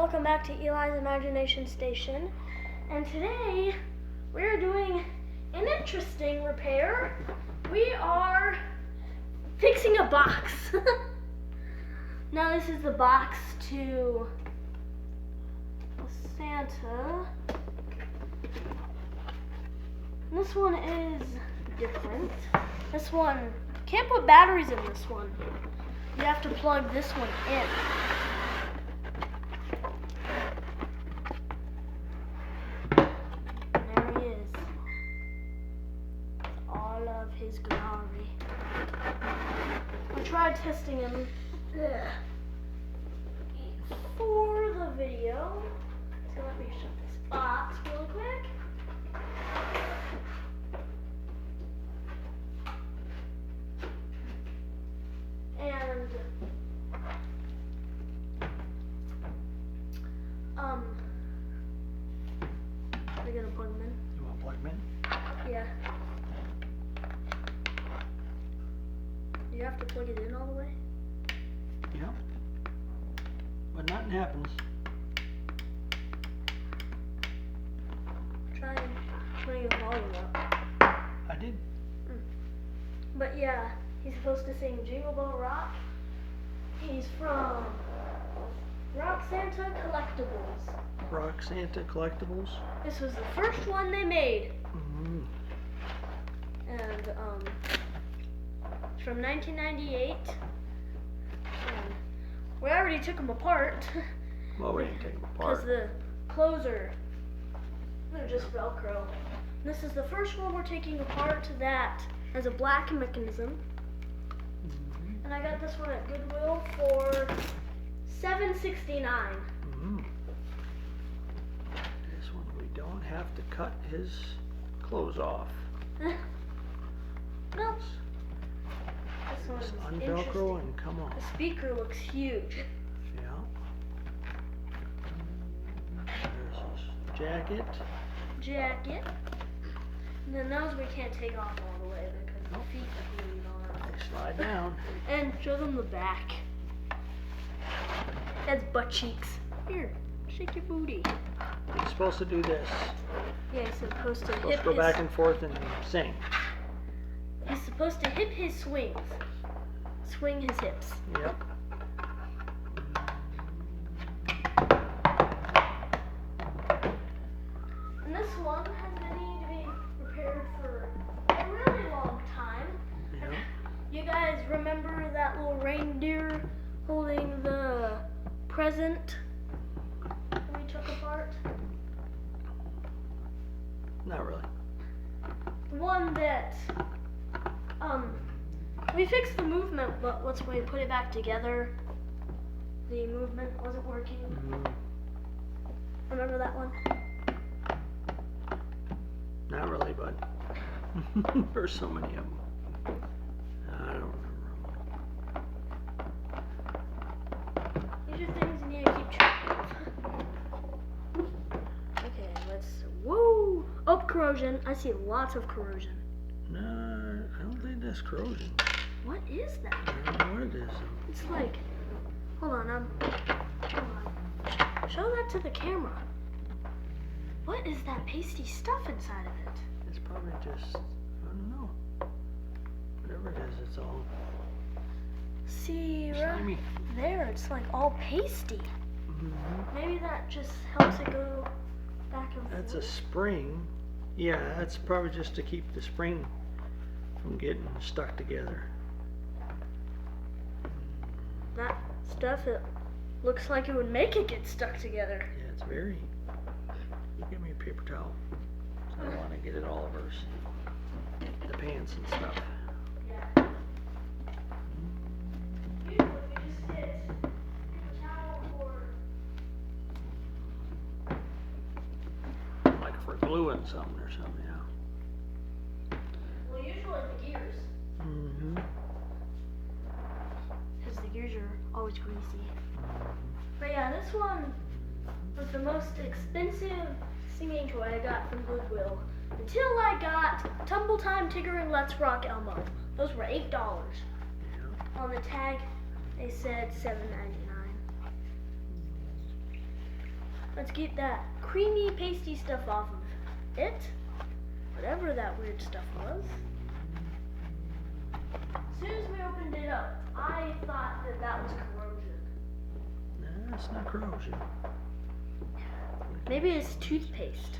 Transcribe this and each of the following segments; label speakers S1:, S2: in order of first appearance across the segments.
S1: welcome back to Eli's Imagination Station. And today we're doing an interesting repair. We are fixing a box. Now this is the box to Santa. This one is different. This one, can't put batteries in this one. You have to plug this one in. His glory. I tried testing him for the video. So let me shut this box real quick. And we're gonna plug him in.
S2: You want to plug him in?
S1: Yeah. You have to plug it in all the way?
S2: Yeah. But nothing happens.
S1: Try and turn your volume up.
S2: I did.
S1: But yeah, he's supposed to sing Jingle Bell Rock. He's from Rock Santa Collectibles.
S2: Rock Santa Collectibles.
S1: This was the first one they made.
S2: Mm-hmm.
S1: And from 1998, and we already took them apart.
S2: Well, we didn't take them
S1: Because
S2: apart.
S1: the closer, they're just Velcro. This is the first one we're taking apart that has a black mechanism.
S2: Mm-hmm.
S1: And I got this one at Goodwill for $7.69.
S2: Mm-hmm. This one we don't have to cut his clothes off.
S1: No. This
S2: Just
S1: one's
S2: unvelcro
S1: interesting.
S2: and come on.
S1: The speaker looks huge.
S2: Yeah. There's his jacket.
S1: And then those we can't take off all the way because the feet are glued on.
S2: They slide down.
S1: And show them the back. That's butt cheeks. Here, shake your booty.
S2: He's supposed to do this.
S1: Yeah, he's supposed to
S2: Supposed
S1: hip
S2: to go
S1: his,
S2: back and forth and sing.
S1: he's supposed to hip his swings. Swing his hips.
S2: Yep.
S1: And this one has been needing to be repaired for a really long time.
S2: Yep.
S1: You guys remember that little reindeer holding the present we took apart?
S2: Not really.
S1: The one that we fixed the movement, but once we put it back together, the movement wasn't working.
S2: Mm-hmm.
S1: Remember that one?
S2: Not really, but there's so many of them. I don't remember them.
S1: These are things you need to keep track of. Okay, let's. Woo! Oh, corrosion. I see lots of corrosion.
S2: No, I don't think that's corrosion.
S1: What is that?
S2: I don't know what it is.
S1: It's like. Hold on, hold on. Show that to the camera. What is that pasty stuff inside of it?
S2: It's probably just, I don't know. Whatever it is, it's all
S1: See, right
S2: slimy.
S1: there, it's like all pasty.
S2: Mm-hmm.
S1: Maybe that just helps it go back and forth.
S2: That's a spring. Yeah, that's probably just to keep the spring from getting stuck together.
S1: That stuff, it looks like it would make it get stuck together.
S2: Yeah, it's very. Give me a paper towel. So I don't want to get it all over the pants and stuff.
S1: Yeah. Usually we just get a towel or...
S2: Like for gluing something or something, yeah.
S1: Well, usually the gears.
S2: Mm-hmm.
S1: Because the gears are always greasy. But yeah, this one was the most expensive singing toy I got from Goodwill. Until I got Tumble Time Tigger and Let's Rock Elmo. Those were $8.
S2: Yeah.
S1: On the tag, they said $7.99. Let's get that creamy, pasty stuff off of it. Whatever that weird stuff was. As soon as we opened it up, I thought that that was corrosion.
S2: Nah, it's not corrosion.
S1: Maybe it's toothpaste.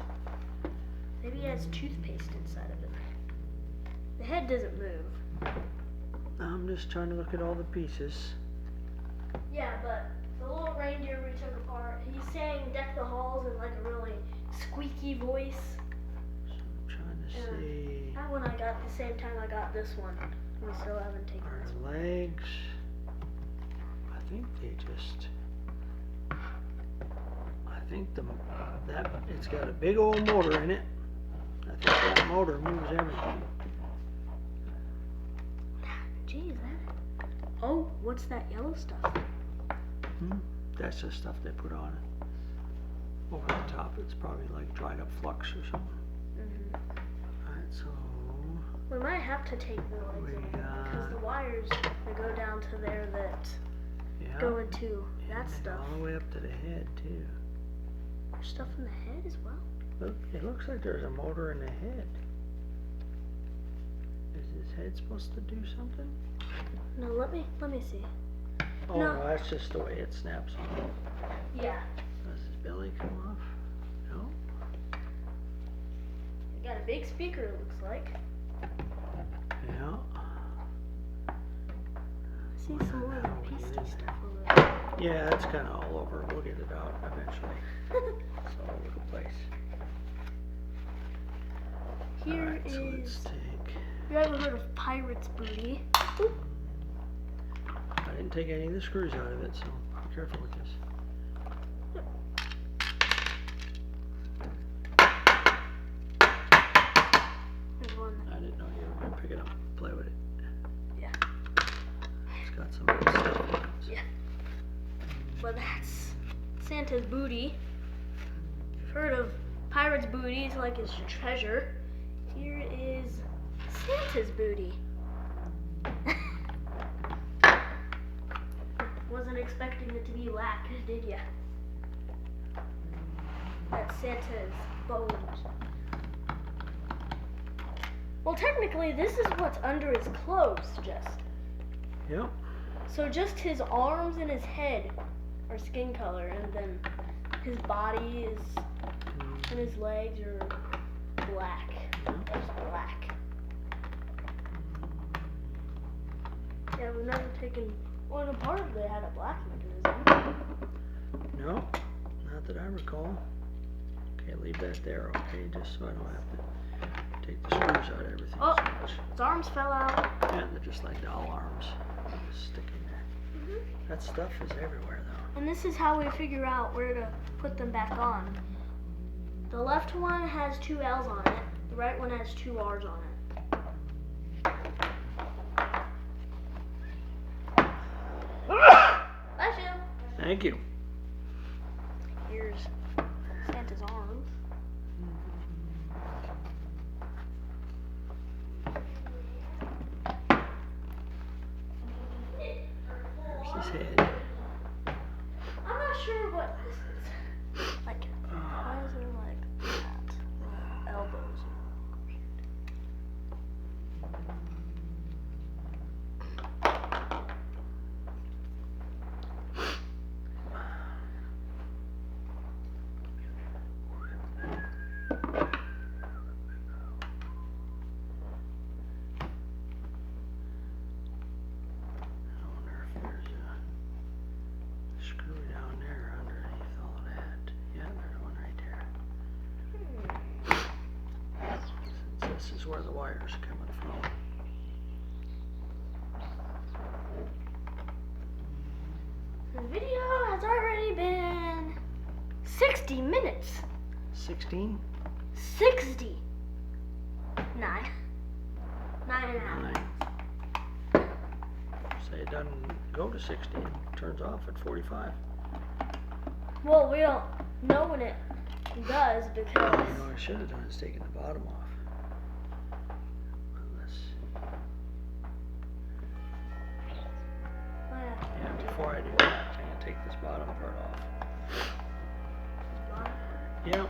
S1: Maybe it has toothpaste inside of it. The head doesn't move.
S2: I'm just trying to look at all the pieces.
S1: Yeah, but the little reindeer we took apart, he's saying deck the halls in like a really squeaky voice.
S2: So I'm trying to see.
S1: That one I got the same time I got this one. We still haven't taken this
S2: Our
S1: one.
S2: legs. I think they just. I think that it's got a big old motor in it. I think that motor moves everything.
S1: Geez, that. Oh, what's that yellow stuff?
S2: That's the stuff they put on it. Over the top, it's probably like dried up flux or something. Alright, so.
S1: We might have to take the legs because the wires that go down to there that go into that stuff.
S2: All the way up to the head, too.
S1: There's stuff in the head as well.
S2: Look, it looks like there's a motor in the head. Is his head supposed to do something?
S1: No, let me see.
S2: Oh,
S1: No.
S2: no, that's just the way it snaps on.
S1: Yeah.
S2: Does his belly come off? No?
S1: You got a big speaker, it looks like.
S2: Yeah.
S1: I see some more of
S2: Now
S1: the
S2: we
S1: pasty
S2: get in
S1: stuff over there.
S2: Yeah, it's kind of all over. We'll get it out eventually. It's all over the place.
S1: Here
S2: Alright, so let's
S1: is.
S2: take.
S1: You ever heard of pirate's booty? Oop.
S2: I didn't take any of the screws out of it, so be careful with this.
S1: There's one.
S2: I didn't know you were going to pick it up and play with it.
S1: Yeah.
S2: It's got some good stuff in it.
S1: Yeah. Well, that's Santa's booty. You've heard of pirate's booty, it's like his treasure. Here is Santa's booty. Wasn't expecting it to be black, did ya? That's Santa's bones. Well, technically, this is what's under his clothes, just.
S2: Yep.
S1: So just his arms and his head are skin color, and then his body is and his legs are black. Just black. Yeah, we've never taken one apart that had a black mechanism.
S2: No, not that I recall. Okay, leave that there, okay, just so I don't have to take the screws out of everything
S1: Oh.
S2: so much.
S1: His arms fell out.
S2: Yeah, they're just like doll arms. Just stick in there. That stuff is everywhere, though.
S1: And this is how we figure out where to put them back on. The left one has 2 L's on it. The right one has 2 R's on it. Bless you.
S2: Thank you.
S1: Here's Santa's arms.
S2: There's his head.
S1: I'm not sure what this is. Like, why is it like that? Elbows.
S2: I wonder if there's a screw down there underneath all of that. Yeah, there's one right there. Since this is where the wire's coming from.
S1: The video has already been 60 minutes.
S2: 16?
S1: 60. 9. 9 and a half.
S2: 9. Say it doesn't go to 60. It turns off at 45.
S1: Well, we don't know when it does because.
S2: You know what I should have done is taken the bottom off. Unless, yeah, before I do that, I'm going to take this bottom part off. Yep.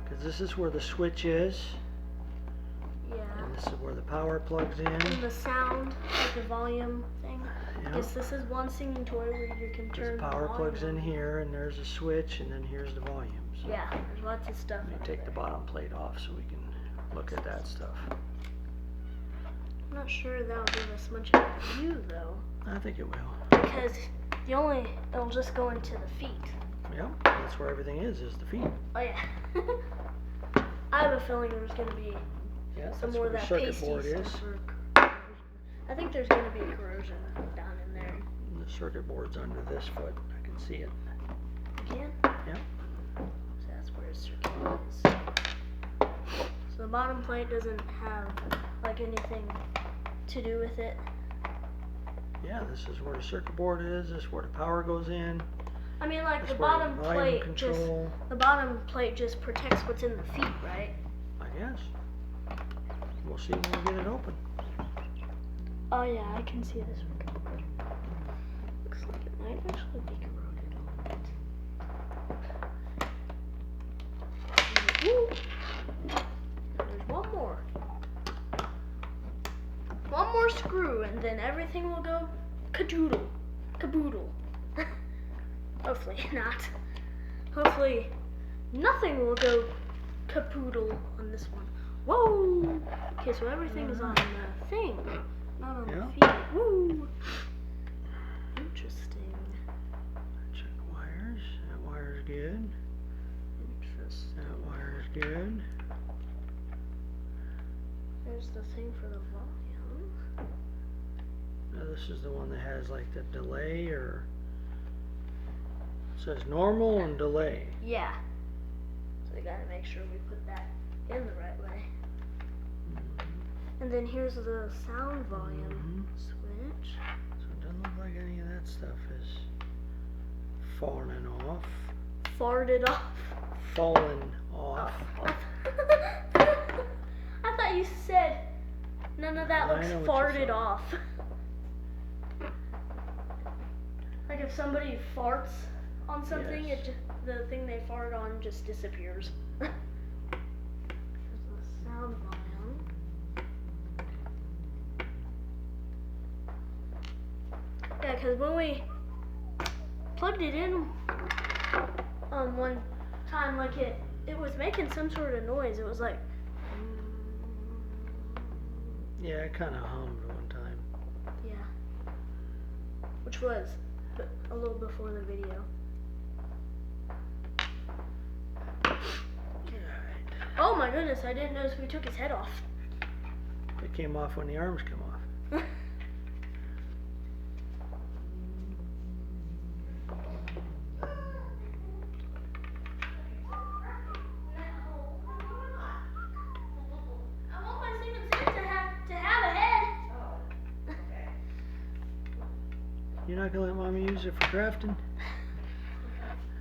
S2: Because this is where the switch is.
S1: Yeah.
S2: And this is where the power plugs in.
S1: And the sound, like the volume thing.
S2: Yep.
S1: I guess this is one singing toy where you can turn
S2: The power
S1: the
S2: plugs
S1: volume
S2: in
S1: on.
S2: here, and there's a switch, and then here's the volume. So
S1: Yeah, there's lots of stuff.
S2: let me take the bottom plate off so we can look at that stuff.
S1: I'm not sure that'll give us much of a view though,
S2: I think it will.
S1: because it'll just go into the feet.
S2: Yep, that's where everything is the feet.
S1: Oh yeah. I have a feeling there's gonna be
S2: Yeah,
S1: some
S2: that's
S1: more
S2: where
S1: of
S2: the
S1: that
S2: circuit
S1: pasty
S2: board
S1: stuff
S2: is.
S1: for corrosion. I think there's gonna be corrosion down in there.
S2: And the circuit board's under this foot. I can see it.
S1: Again?
S2: Yep.
S1: So that's where the circuit board is. So the bottom plate doesn't have like anything to do with it.
S2: Yeah, this is where the circuit board is. This is where the power goes in.
S1: I mean, like
S2: That's
S1: the
S2: where
S1: bottom
S2: volume
S1: plate
S2: control.
S1: the bottom plate just protects what's in the feet, right?
S2: I guess. We'll see when we get it open.
S1: Oh yeah, I can see this one. Looks like it might actually be corroded a little bit. Ooh. There's one more. One more screw and then everything will go cadoodle. Caboodle. Hopefully not. Hopefully nothing will go capoodle on this one. Whoa! Okay, so everything is on the thing, not on the feet. Woo! Interesting.
S2: Check wires. That wire's good.
S1: Interesting.
S2: That wire's good.
S1: There's the thing for the volume.
S2: Now this is the one that has like the delay, or it says normal and delay.
S1: Yeah. So we gotta make sure we put that in the right way. And then here's the sound volume switch.
S2: So it doesn't look like any of that stuff is falling off.
S1: Farted off.
S2: Fallen off.
S1: I thought you said none of that looks
S2: I know what you're
S1: farted
S2: saying.
S1: off. Like if somebody farts on something,
S2: Yes.
S1: the thing they farted on just disappears. There's the sound volume. Yeah, because when we plugged it in one time, like it was making some sort of noise. It was like,
S2: Yeah, it kind of hummed one time.
S1: yeah, which was a little before the video.
S2: Alright.
S1: Oh my goodness, I didn't notice we took his head off.
S2: It came off when the arms come off.
S1: I want my Secret Santa to have a head.
S2: You're not gonna let mommy use it for crafting?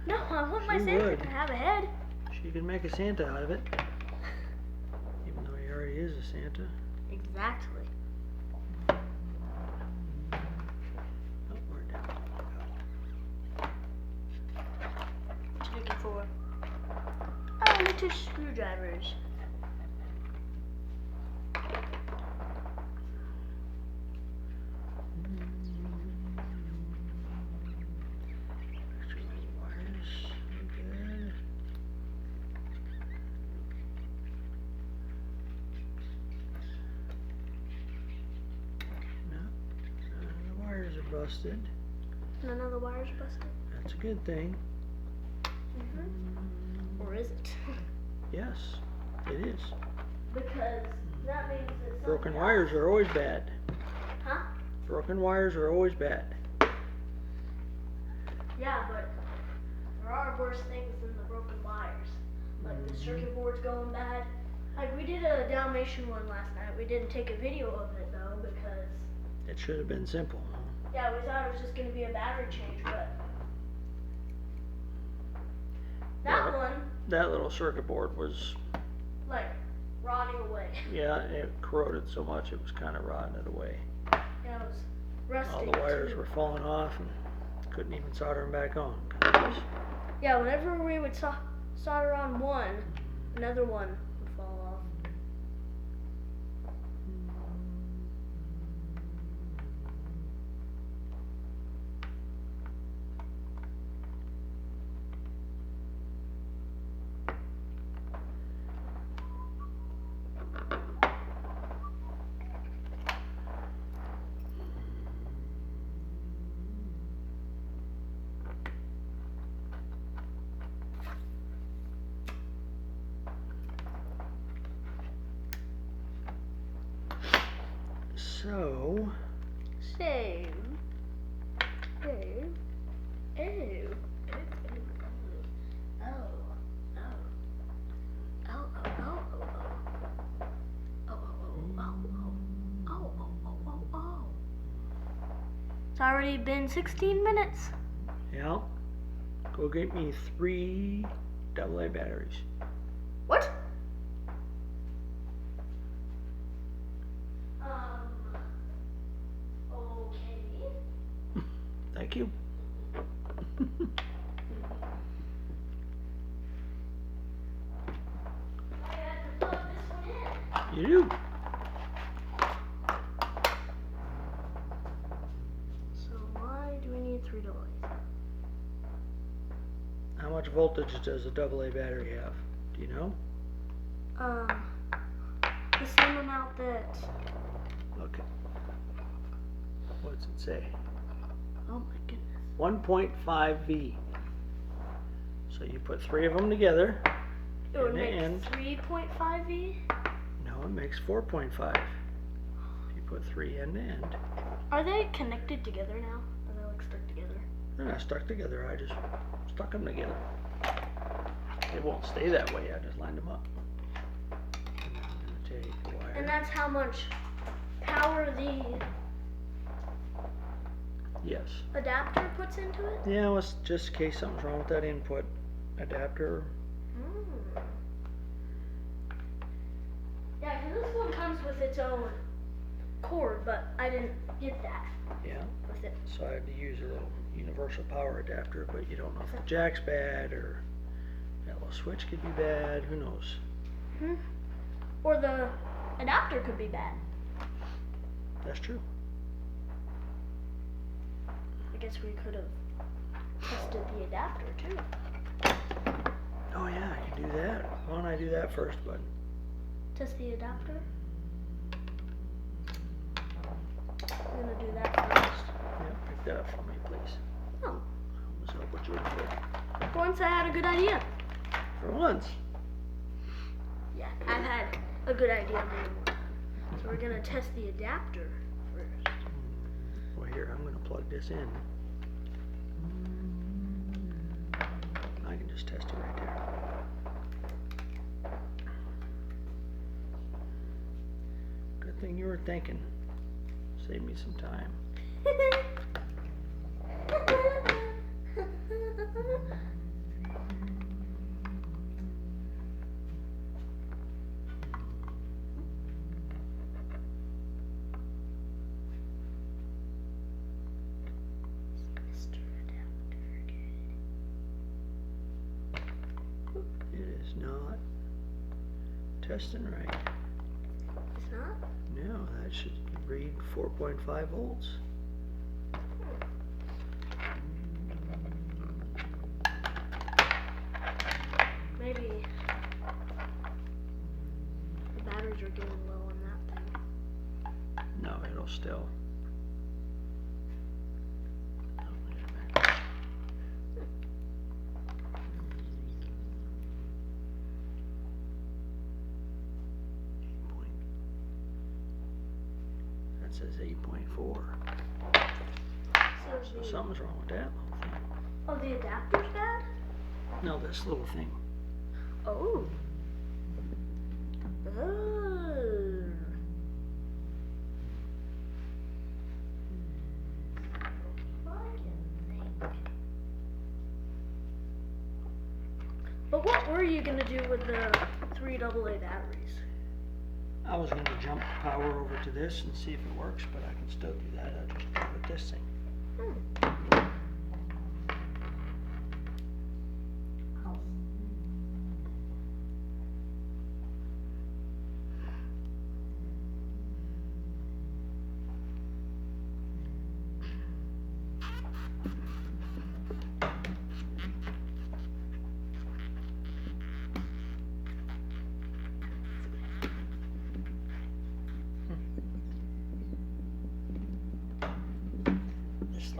S1: No, I want my
S2: She
S1: Santa
S2: would.
S1: to have a head.
S2: She can make a Santa out of it. Even though he already is a Santa.
S1: Exactly.
S2: Oh, we're down.
S1: What you looking for? Oh, little screwdrivers.
S2: Extra little wires. Good. No, the wires are busted.
S1: None of the wires are busted.
S2: That's a good thing.
S1: Or is it?
S2: Yes, it is.
S1: Because that means that
S2: Broken
S1: something
S2: wires are always bad.
S1: Huh?
S2: Broken wires are always bad.
S1: Yeah, but there are worse things than the broken wires. Like the circuit board's going bad. Like we did a Dalmatian one last night. We didn't take a video of it though because
S2: It should have been simple.
S1: yeah, we thought it was just gonna be a battery change, but that
S2: Yeah.
S1: one
S2: That little circuit board was,
S1: like rotting away.
S2: yeah, it corroded so much it was kind of rotting it away.
S1: Yeah, it was rusting.
S2: All the wires
S1: too.
S2: were falling off and couldn't even solder them back on.
S1: Yeah, whenever we would solder on one, another one would fall off.
S2: So,
S1: Save. It's already been 16 minutes.
S2: yeah, go get me 3 AA batteries.
S1: What? Okay.
S2: Thank you.
S1: I had to plug this one in.
S2: You do.
S1: So why do we need 3 AA's?
S2: How much voltage does a AA battery have? Do you know?
S1: The same amount that.
S2: Okay. What does it say?
S1: Oh my goodness.
S2: 1.5 V. So you put 3 of them together.
S1: It would
S2: In the
S1: make
S2: end.
S1: 3.5 V.
S2: No, it makes 4.5. If you put 3 end to end.
S1: Are they connected together now? Are they like stuck together?
S2: They're not stuck together. I just stuck them together. It won't stay that way. I just lined them up. I'm gonna take the wire.
S1: And that's how much power the
S2: Yes.
S1: adapter puts into it?
S2: Yeah, let's just in case something's wrong with that input adapter.
S1: Yeah, because this one comes with its own cord, but I didn't get that
S2: Yeah.
S1: with it.
S2: So I had to use a little universal power adapter, but you don't know if the jack's bad or that little switch could be bad. Who knows?
S1: Or the adapter could be bad.
S2: That's true.
S1: I guess we could have tested the adapter too.
S2: Oh yeah, I can do that. Why don't I do that first, bud?
S1: Test the adapter. I'm gonna do that first.
S2: Yeah, pick that up for me, please.
S1: Oh,
S2: What's up with your foot?
S1: for once I had a good idea.
S2: For once.
S1: Yeah, I've had a good idea more than one time. So we're gonna test the adapter first.
S2: Well, here, I'm gonna plug this in. I can just test it right there. Good thing you were thinking. Save me some time.
S1: Mr. Adapter, good.
S2: It is not testing right.
S1: It's not?
S2: No, that should read 4.5 volts.
S1: Maybe the batteries are getting low on that thing.
S2: No, it'll still. Oh, wait a minute. That says 8.4. So something's wrong with that little thing.
S1: Oh, the adapter's bad?
S2: No, this little thing.
S1: Oh. Oh. But what were you gonna do with the 3 AA batteries?
S2: I was going to jump power over to this and see if it works, but I can still do that. I'll just do it with this thing.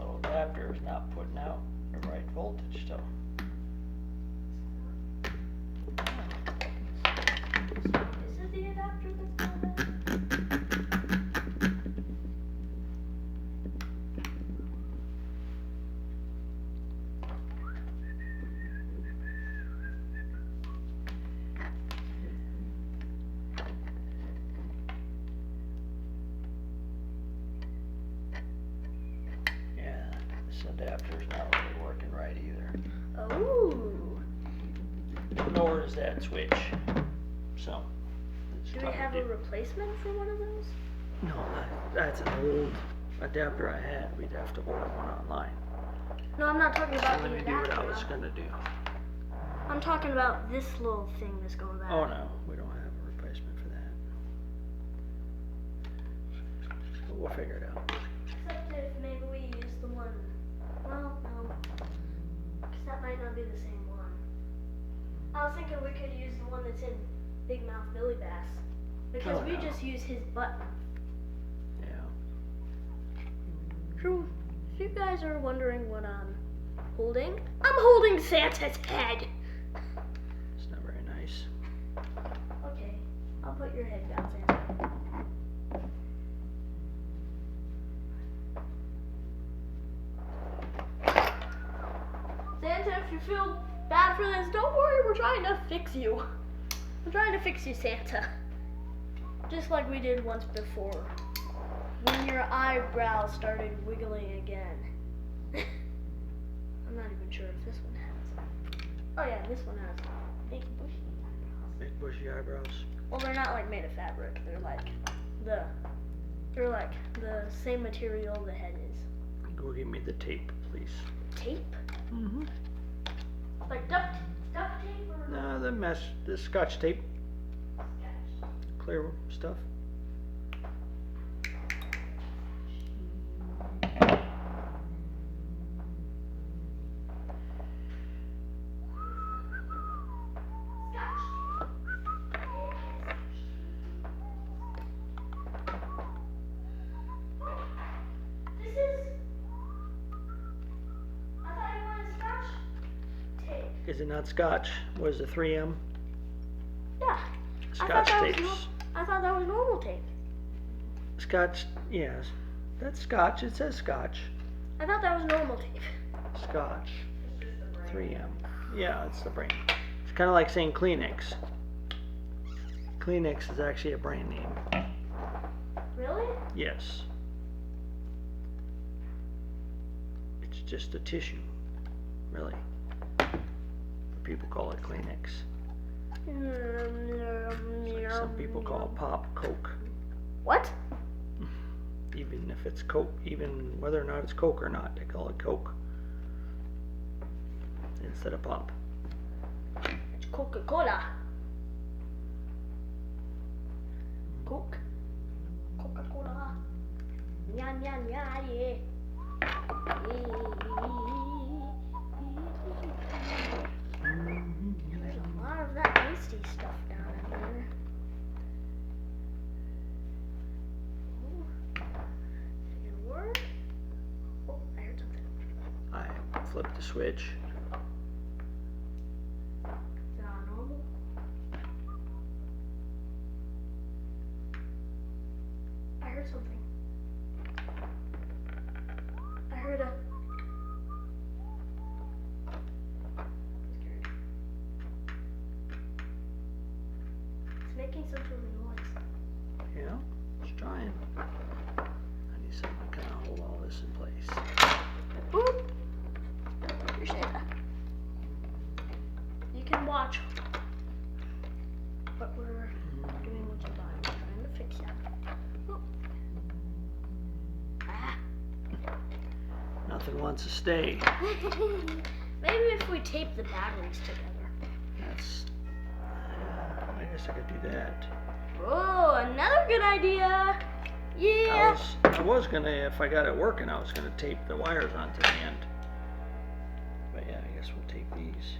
S2: So adapter is not putting out the right voltage still.
S1: This is the adapter that's going bad.
S2: Yeah, this adapter's not really working right either.
S1: Oh.
S2: Nor is that switch. So.
S1: Do we have a replacement for one of those?
S2: No, that's an old adapter I had. We'd have to order one online.
S1: No, I'm not talking
S2: So
S1: about
S2: let
S1: the
S2: me do what I was
S1: adapter.
S2: gonna do.
S1: I'm talking about this little thing that's going bad.
S2: Oh no, we don't have a replacement for that. But we'll figure it out.
S1: Except if maybe we use the one. Well, no. Because that might not be the same one. I was thinking we could use the one that's in Big Mouth Billy Bass. Because
S2: Oh,
S1: we
S2: no.
S1: just use his button.
S2: Yeah.
S1: True. If you guys are wondering what I'm holding, I'm holding Santa's head.
S2: It's not very nice.
S1: Okay, I'll put your head down, Santa. Santa, if you feel bad for this, don't worry, we're trying to fix you. We're trying to fix you, Santa. Just like we did once before. When your eyebrows started wiggling again. I'm not even sure if this one has. Oh yeah, this one has big bushy eyebrows.
S2: Big bushy eyebrows.
S1: Well, they're not like made of fabric. They're like the same material the head is.
S2: Go give me the tape, please.
S1: Tape?
S2: Mm-hmm.
S1: Like duct tape or
S2: No, the scotch tape,
S1: sketch?
S2: clear stuff.
S1: This is. I thought you wanted scotch tape.
S2: Is it not scotch? What is it, 3M?
S1: Yeah.
S2: Scotch tapes.
S1: I thought that was normal tape.
S2: Scotch, yes. That's scotch. It says scotch.
S1: I thought that was normal tape.
S2: Scotch. 3M. Yeah, it's the brand. It's kind of like saying Kleenex. Kleenex is actually a brand name.
S1: Really?
S2: Yes. It's just a tissue, really. But people call it Kleenex. It's like some people call pop Coke.
S1: What?
S2: Even if it's Coke, even whether or not it's Coke or not, they call it Coke instead of pop.
S1: It's Coca-Cola. Coke. Coca-Cola. Nya nya nya yeah. There's a lot of that pasty stuff down in there. Oh, is it gonna work? Oh, I heard something.
S2: I flipped the switch.
S1: Is it on normal? I heard something. I heard a. I'm scared. It's making some sort of noise.
S2: Yeah, it's trying. I need something to kind of hold all this in place.
S1: Boop. You're Santa. You can watch what we're doing with your body. We're trying to fix that. Boop. Ah.
S2: Nothing wants to stay.
S1: Maybe if we tape the batteries together.
S2: That's. I guess I could do that.
S1: Oh, another good idea. Yeah.
S2: I was gonna, if I got it working, I was gonna tape the wires onto the end. But yeah, I guess we'll tape these.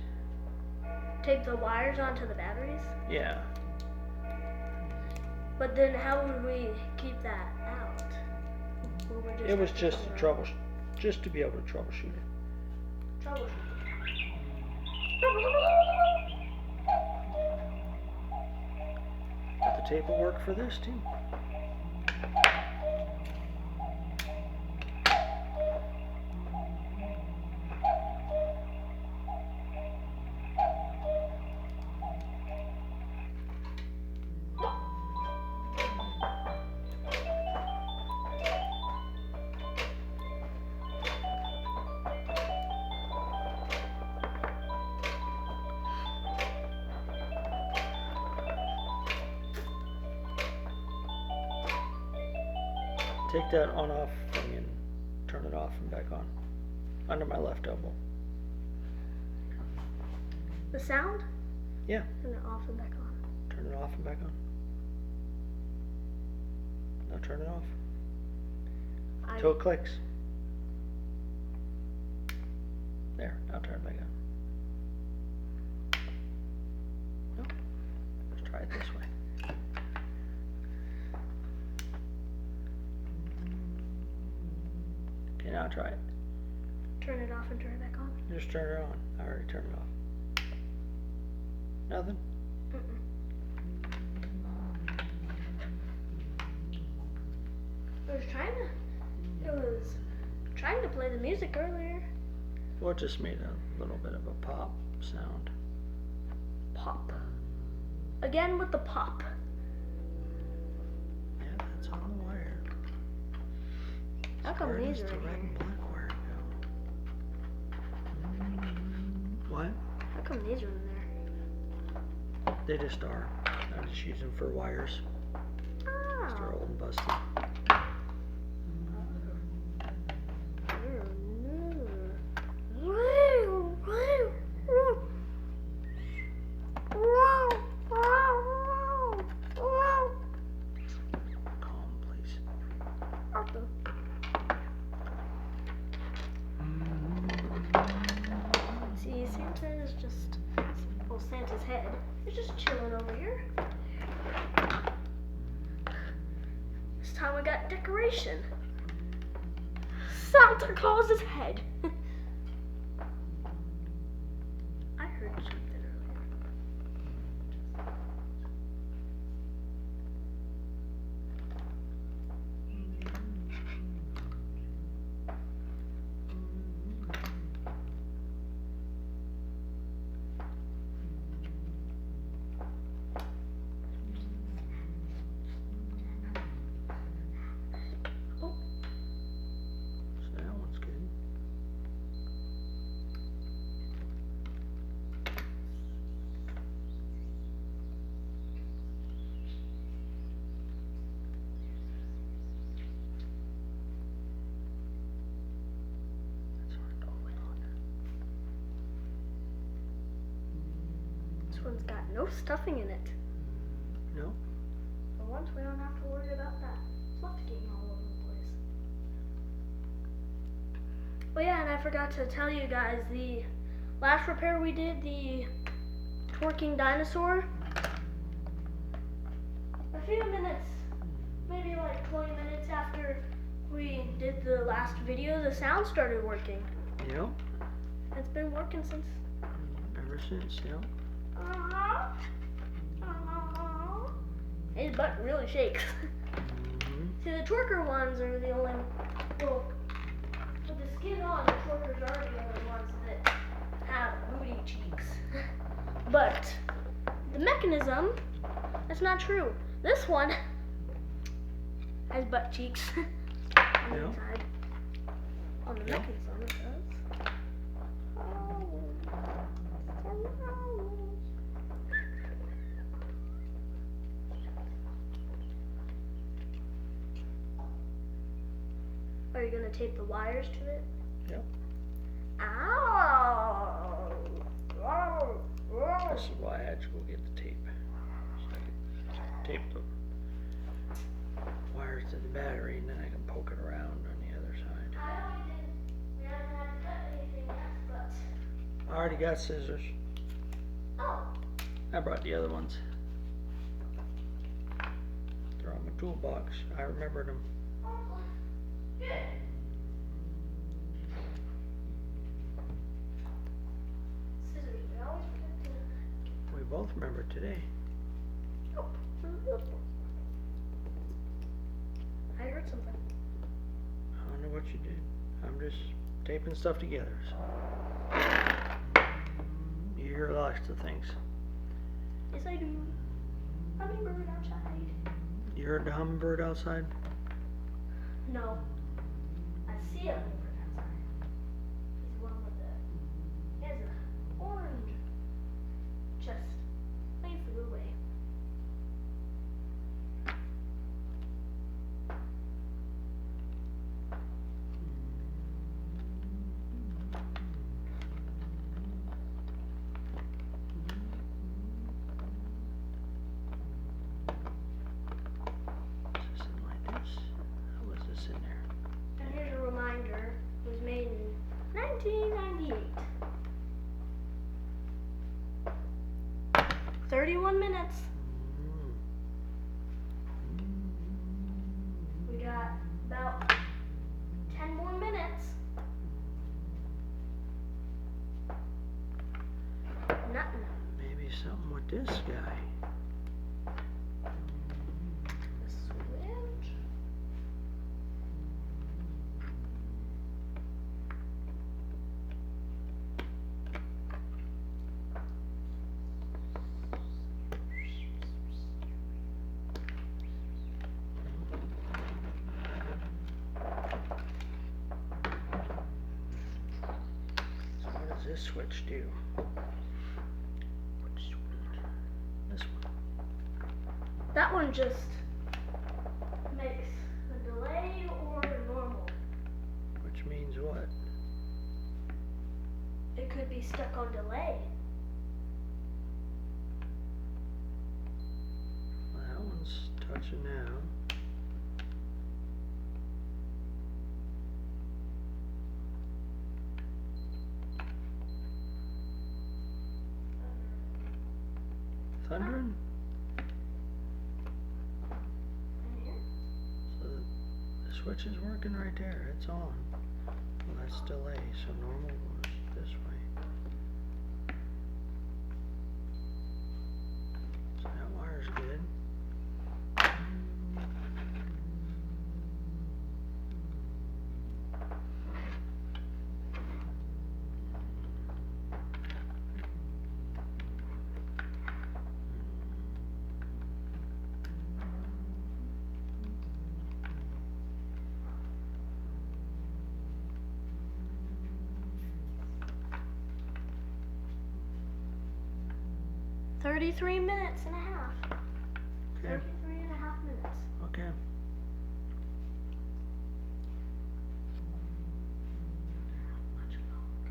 S1: Tape the wires onto the batteries?
S2: Yeah.
S1: But then how would we keep that out? Or we
S2: It was
S1: have to
S2: just
S1: put
S2: a
S1: it
S2: trouble. just to be able to troubleshoot it.
S1: Troubleshooting.
S2: But the tape will work for this too. Take that on-off thing and turn it off and back on. Under my left elbow.
S1: The sound?
S2: Yeah.
S1: Turn it off and back on.
S2: Turn it off and back on. Now turn it off. Till it clicks. There, now turn it back on. No. Let's try it this way. Okay, now try it.
S1: Turn it off and turn it back on.
S2: Just turn it on. I already turned it off. Nothing?
S1: It was trying to play the music earlier.
S2: Well, it just made a little bit of a pop sound.
S1: Pop. Again with the pop.
S2: Yeah, that's on the wire.
S1: How come
S2: Where
S1: these
S2: does
S1: are
S2: the
S1: in
S2: red
S1: here?
S2: and black wire go? What?
S1: How come these are in there?
S2: They just are. I just use them for wires.
S1: Oh.
S2: They're old and busted. Calm, please.
S1: See, Santa is just, well, Santa's head is just chilling over here. This time we got decoration. Santa Claus's head. I heard something earlier.
S2: So that one's good. That's hard to hold on.
S1: This one's got no stuffing in it.
S2: No?
S1: For once, we don't have to worry about that fluff getting all over the place. Oh yeah, and I forgot to tell you guys, the last repair we did, the twerking dinosaur, a few minutes, maybe like 20 minutes after we did the last video, the sound started working.
S2: Yep.
S1: It's been working since.
S2: Ever since, yep.
S1: Uh-huh. Uh-huh. His butt really shakes. See, the twerker ones are the only, well, with the skin on, the twerkers are the only ones that have booty cheeks. But the mechanism, that's not true. This one has butt cheeks on the
S2: Yeah.
S1: inside. On the
S2: Yeah.
S1: mechanism, it does. Are you gonna tape the wires to it?
S2: Yep.
S1: Ow! Ow! Ow!
S2: This is why I had to go get the tape. So I can tape the wires to the battery and then I can poke it around on the other side.
S1: We haven't had to cut anything yet, but.
S2: I already got scissors.
S1: Oh!
S2: I brought the other ones. They're on my toolbox. I remembered them.
S1: Good.
S2: both remember today.
S1: Oh, I heard something.
S2: I don't know what you did. I'm just taping stuff together. So. You hear lots of things.
S1: Yes, I do. Hummingbird outside.
S2: You heard the hummingbird outside?
S1: No. I see a hummingbird outside. He's one with the... He has an orange chest. Wait for the way. And here's a reminder, it was made in 1998. 31 minutes. We got about 10 more minutes. Nothing.
S2: Maybe something with this guy.
S1: The switch.
S2: So what does this switch do? Which one? This one.
S1: That one just makes a delay or a normal.
S2: Which means what?
S1: It could be stuck on delay.
S2: Well, that one's touching now. Thundering?
S1: In here?
S2: So the switch is working right there. It's on. Well, that's delay, so normal goes this way. So that wire's good.
S1: $33 minutes and a half.
S2: Okay.
S1: 33 and a half minutes.
S2: Okay.
S1: Much longer.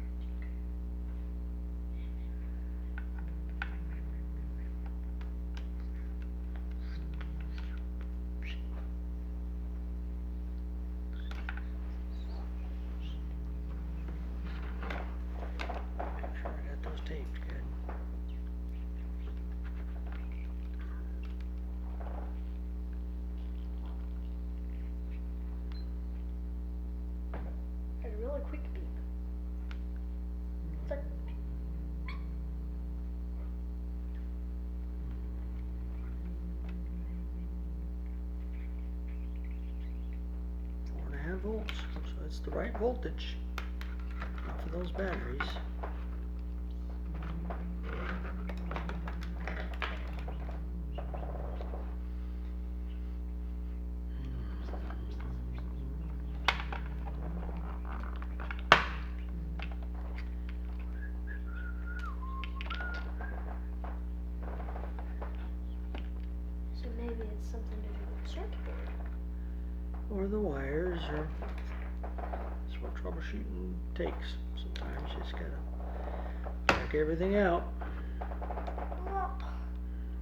S2: Make sure I got those taped good.
S1: A really quick beep. It's like,
S2: 4.5 volts, so it's the right voltage. Not for those batteries.
S1: so maybe it's something to do with the circuit board.
S2: Or the wires, or that's what troubleshooting takes. Sometimes you just gotta check everything out.
S1: Well,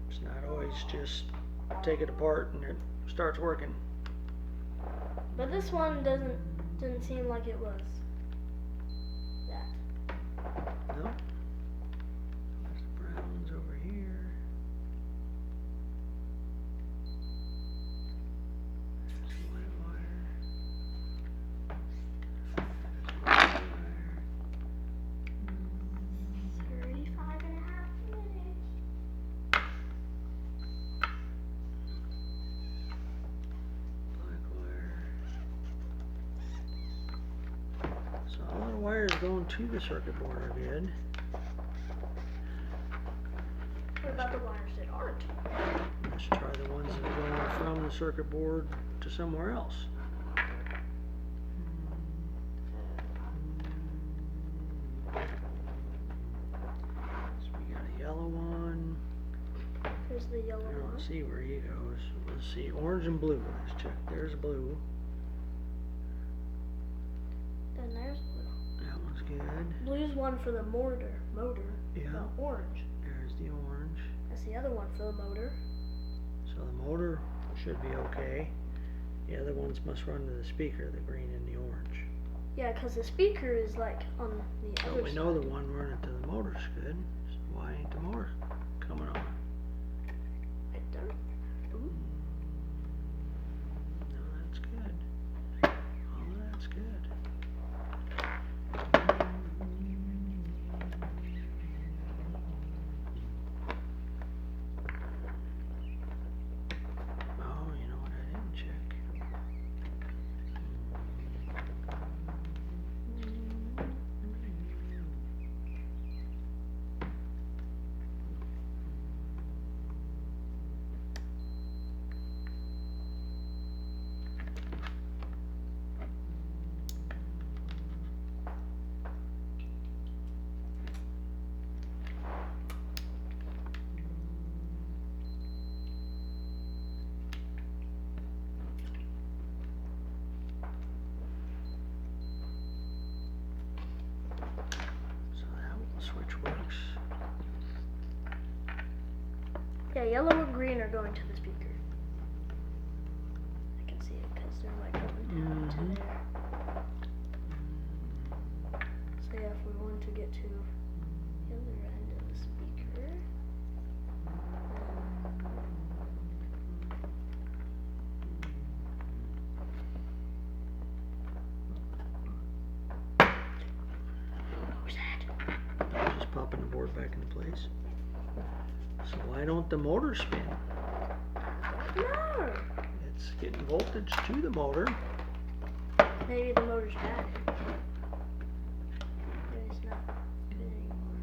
S2: It's not always just take it apart and it starts working.
S1: but this one didn't seem like it was that.
S2: No? There's the browns over here. There's the white wire. There's the white wire.
S1: 35 and a half minutes.
S2: wires going to the circuit board are good.
S1: What about the wires that aren't?
S2: Let's try the ones that are going from the circuit board to somewhere else. So we got a yellow one.
S1: Here's the yellow
S2: I
S1: one.
S2: don't see where he goes. Let's see, orange and blue. Let's check. There's blue.
S1: And there's blue.
S2: That one's good.
S1: Blue's one for the motor.
S2: Yeah.
S1: The orange.
S2: There's the orange.
S1: That's the other one for the motor.
S2: So the motor should be okay. The other ones must run to the speaker, the green and the orange.
S1: Yeah, because the speaker is like on the other
S2: But we
S1: side.
S2: know the one running to the motor's good. So why ain't the motor coming on?
S1: Right there. Ooh.
S2: No, that's good. Oh, that's good. Oh, you know what I didn't check? So that switch works.
S1: Yeah, yellow and green are going to the speaker. I can see it because they're like going down to there. So yeah, if we want to get to the other end of the speaker, who's that?
S2: Just popping the board back into place. So why don't the motor spin?
S1: No.
S2: It's getting voltage to the motor.
S1: Maybe the motor's bad. Maybe it's not good anymore.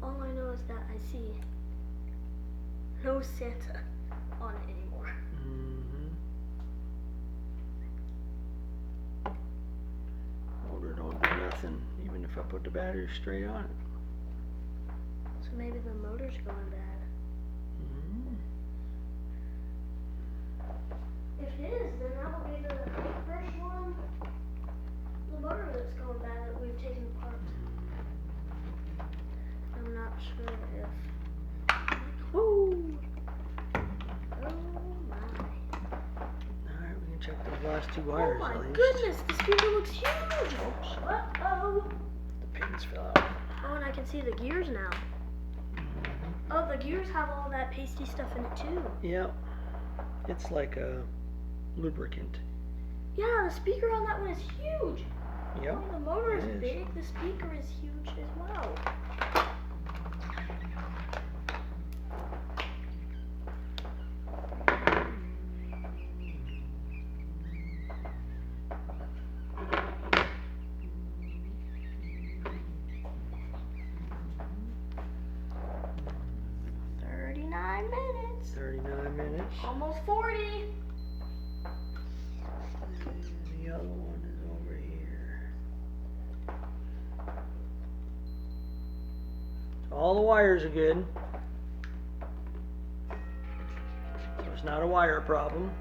S1: All I know is that I see no Santa on it anymore.
S2: Motor don't do nothing, even if I put the battery straight on it.
S1: So maybe the motor's going bad. If it is, then that will be the first one, the motor that's going bad that we've taken apart. I'm not sure if. Woo! Oh my.
S2: Alright, we can check those last two
S1: Oh
S2: wires
S1: my
S2: at least.
S1: goodness, the speaker looks huge! Uh-oh!
S2: The pins fell out.
S1: Oh, and I can see the gears now. Oh, the gears have all that pasty stuff in it too.
S2: Yep. It's like a lubricant.
S1: Yeah, the speaker on that one is huge.
S2: Yep.
S1: The motor
S2: it
S1: is
S2: is.
S1: big, the speaker is huge as well. Minutes.
S2: 39 minutes.
S1: Almost 40.
S2: And the other one is over here. So all the wires are good. So it's not a wire problem.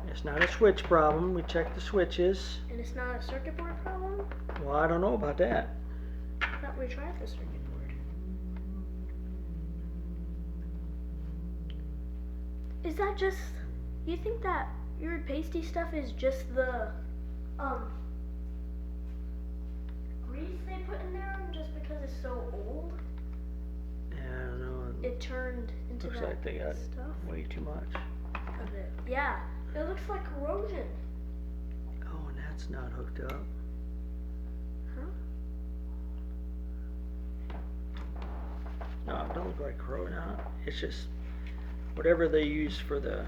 S2: It's not a switch problem. We checked the switches.
S1: And it's not a circuit board problem?
S2: Well, I don't know about that.
S1: I thought we tried the circuit board. Is that just, you think that weird pasty stuff is just the grease they put in there just because it's so old?
S2: Yeah, I don't know.
S1: It turned into
S2: Looks
S1: that
S2: like they got
S1: stuff
S2: way too much.
S1: of it. Yeah, it looks like corrosion.
S2: Oh, and that's not hooked up.
S1: Huh?
S2: don't look like corrosion. It's just whatever they use for the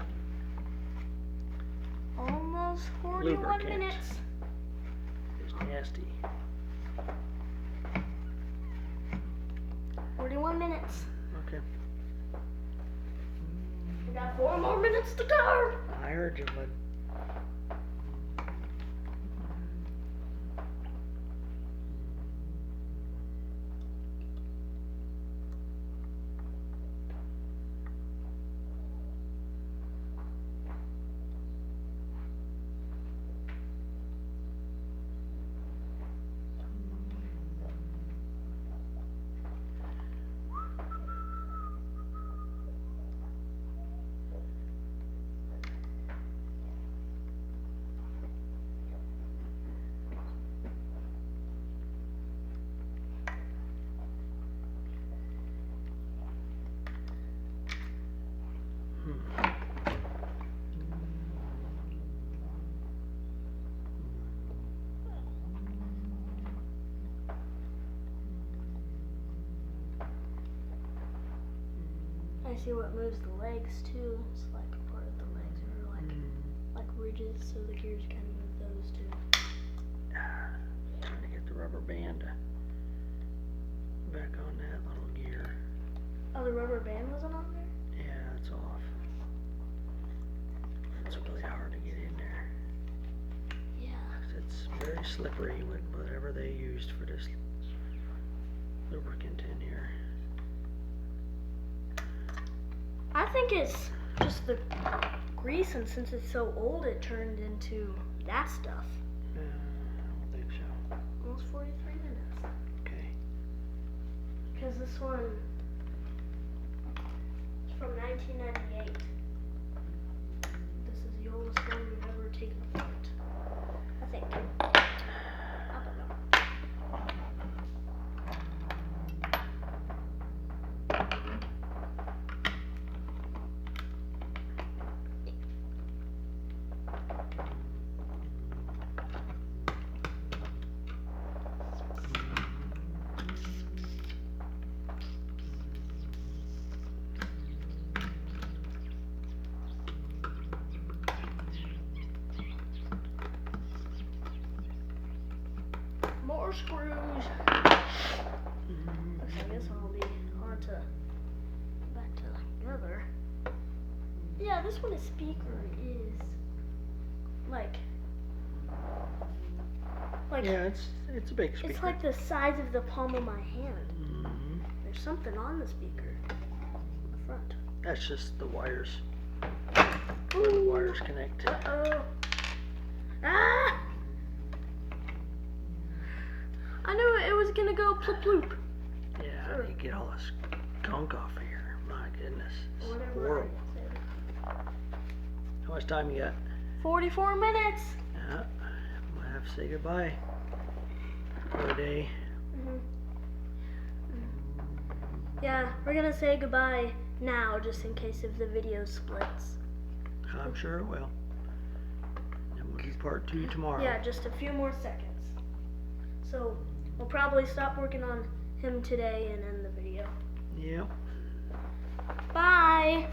S1: Almost 41
S2: lubricant
S1: minutes.
S2: is nasty.
S1: 41 minutes.
S2: Okay.
S1: We got 4 more minutes to go.
S2: I heard you, bud.
S1: I see what moves the legs too. It's like part of the legs are like ridges, so the gears kind of move those too.
S2: Trying to get the rubber band back on that little gear.
S1: Oh, the rubber band wasn't on there?
S2: Yeah, it's off. It's really hard to get in there.
S1: Yeah.
S2: 'Cause it's very slippery with whatever they used for this lubricant in here.
S1: I think it's just the grease, and since it's so old, it turned into that stuff.
S2: I don't think so.
S1: Almost 43 minutes.
S2: Okay.
S1: Because this one is from 1998. This is the oldest one we've ever taken apart. I think. I don't know. More screws. I guess it'll be hard to put back together. Yeah, this one, speaker is like
S2: Yeah, it's a big speaker.
S1: it's like the size of the palm of my hand.
S2: Mhm.
S1: There's something on the speaker on the front.
S2: That's just the wires. Where the wires connect.
S1: Uh-oh. Ah! I knew it was gonna go ploop ploop.
S2: Yeah, how do you get all this gunk off of here? My goodness. It's
S1: Whatever.
S2: horrible. How much time you got?
S1: 44 minutes.
S2: Yeah, might have to say goodbye for the day.
S1: Yeah, we're gonna say goodbye now, just in case if the video splits.
S2: I'm sure it will. And we'll do part 2 tomorrow.
S1: Yeah, just a few more seconds. So we'll probably stop working on him today and end the video.
S2: Yep.
S1: Bye.